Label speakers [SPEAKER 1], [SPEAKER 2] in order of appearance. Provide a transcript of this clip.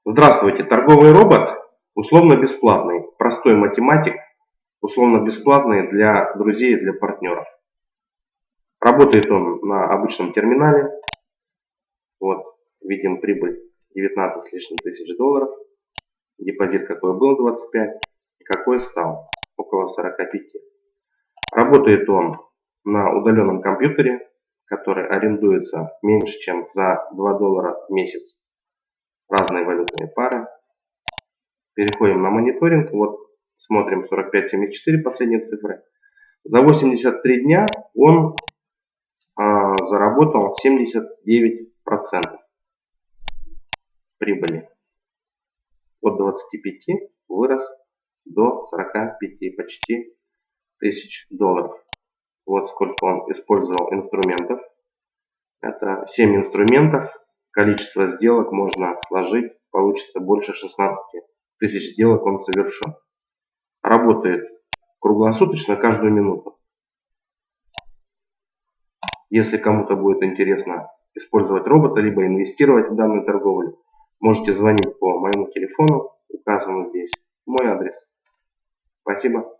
[SPEAKER 1] Здравствуйте, торговый робот условно-бесплатный, простой математик, условно-бесплатный для друзей и для партнеров. Работает он на обычном терминале. Вот, видим прибыль 19 с лишним тысяч долларов. Депозит какой был 25 и какой стал около 45. Работает он на удаленном компьютере, который арендуется меньше, чем за 2 доллара в месяц. Разные валютные пары. Переходим на мониторинг. Вот смотрим 45.74 последние цифры. За 83 дня он заработал 79% прибыли. От 25 вырос до 45 почти тысяч долларов. Вот сколько он использовал инструментов. Это 7 инструментов. Количество сделок можно сложить. Получится больше 16 тысяч сделок он совершил. Работает круглосуточно, каждую минуту. Если кому-то будет интересно использовать робота, либо инвестировать в данную торговлю, можете звонить по моему телефону, указанному здесь, мой адрес. Спасибо.